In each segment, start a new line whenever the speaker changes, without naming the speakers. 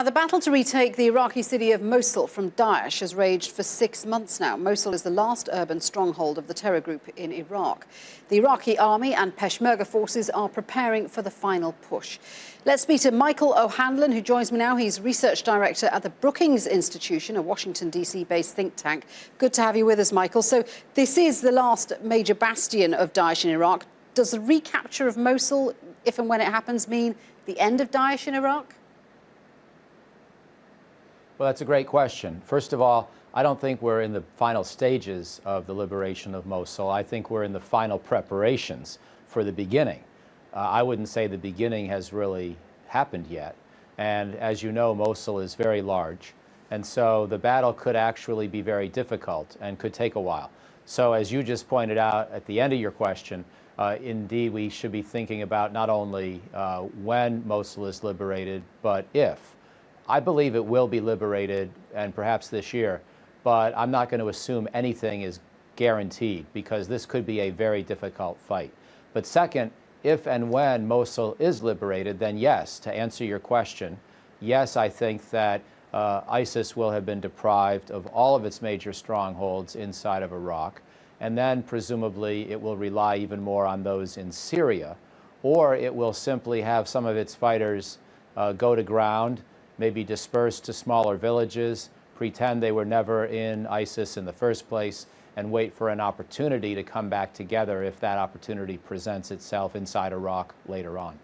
The battle to retake the Iraqi city of Mosul from Daesh has raged for 6 months now. Mosul is the last urban stronghold of the terror group in Iraq. The Iraqi army and Peshmerga forces are preparing for the final push. Let's speak to Michael O'Hanlon, who joins me now. He's research director at the Brookings Institution, a Washington, D.C.-based think tank. Good to have you with us, Michael. So this is the last major bastion of Daesh in Iraq. Does the recapture of Mosul, if and when it happens, mean the end of Daesh in Iraq?
Well, that's a great question. First of all, I don't think we're in the final stages of the liberation of Mosul. I think we're in the final preparations for the beginning. I wouldn't say the beginning has really happened yet. And as you know, Mosul is very large. And so the battle could actually be very difficult and could take a while. So as you just pointed out at the end of your question, indeed, we should be thinking about not only when Mosul is liberated, but if. I believe it will be liberated, and perhaps this year, but I'm not going to assume anything is guaranteed, because this could be a very difficult fight. But second, if and when Mosul is liberated, then yes, to answer your question, yes, I think that ISIS will have been deprived of all of its major strongholds inside of Iraq, and then presumably it will rely even more on those in Syria, or it will simply have some of its fighters go to ground, maybe dispersed to smaller villages, pretend they were never in ISIS in the first place, and wait for an opportunity to come back together if that opportunity presents itself inside Iraq later on.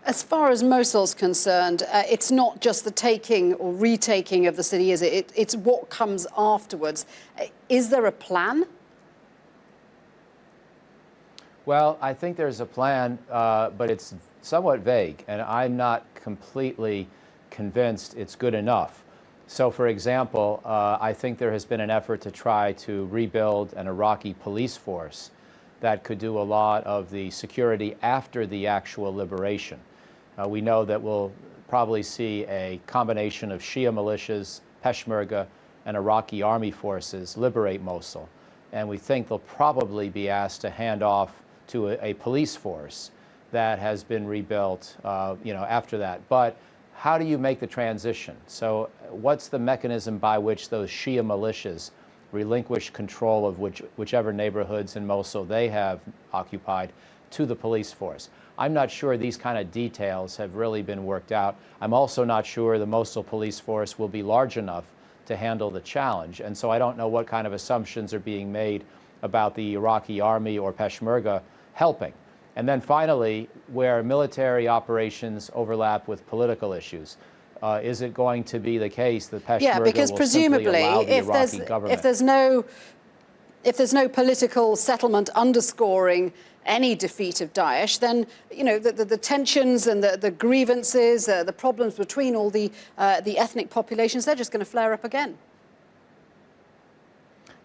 As far as Mosul's concerned, it's not just the taking or retaking of the city, is it? It's what comes afterwards. Is there a plan? Well,
I think there's a plan, but it's somewhat vague, and I'm not completely convinced it's good enough. So, for example, I think there has been an effort to try to rebuild an Iraqi police force that could do a lot of the security after the actual liberation. We know that we'll probably see a combination of Shia militias, Peshmerga, and Iraqi army forces liberate Mosul. And we think they'll probably be asked to hand off to a police force that has been rebuilt, after that. But how do you make the transition? So what's the mechanism by which those Shia militias relinquish control of whichever neighborhoods in Mosul they have occupied to the police force? I'm not sure these kind of details have really been worked out. I'm also not sure the Mosul police force will be large enough to handle the challenge. And so I don't know what kind of assumptions are being made about the Iraqi army or Peshmerga helping. And then finally, where military operations overlap with political issues, is it going to be the case that Peshmerga will simply allow the Iraqi government?
If there's no political settlement underscoring any defeat of Daesh, then the tensions and the grievances, the problems between all the ethnic populations, they're just going to flare up again.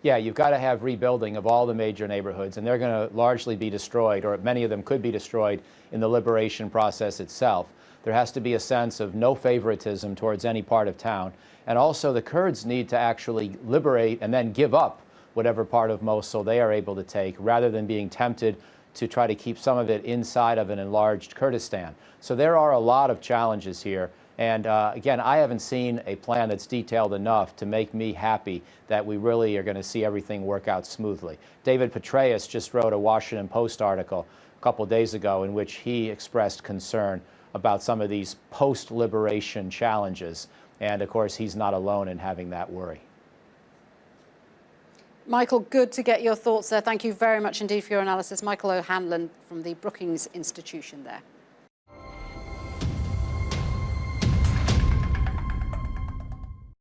Yeah, you've got to have rebuilding of all the major neighborhoods, and they're going to largely be destroyed, or many of them could be destroyed in the liberation process itself. There has to be a sense of no favoritism towards any part of town. And also the Kurds need to actually liberate and then give up whatever part of Mosul they are able to take, rather than being tempted to try to keep some of it inside of an enlarged Kurdistan. So there are a lot of challenges here. And again, I haven't seen a plan that's detailed enough to make me happy that we really are going to see everything work out smoothly. David Petraeus just wrote a Washington Post article a couple days ago in which he expressed concern about some of these post-liberation challenges. And of course, he's not alone in having that worry.
Michael, good to get your thoughts there. Thank you very much indeed for your analysis. Michael O'Hanlon from the Brookings Institution there.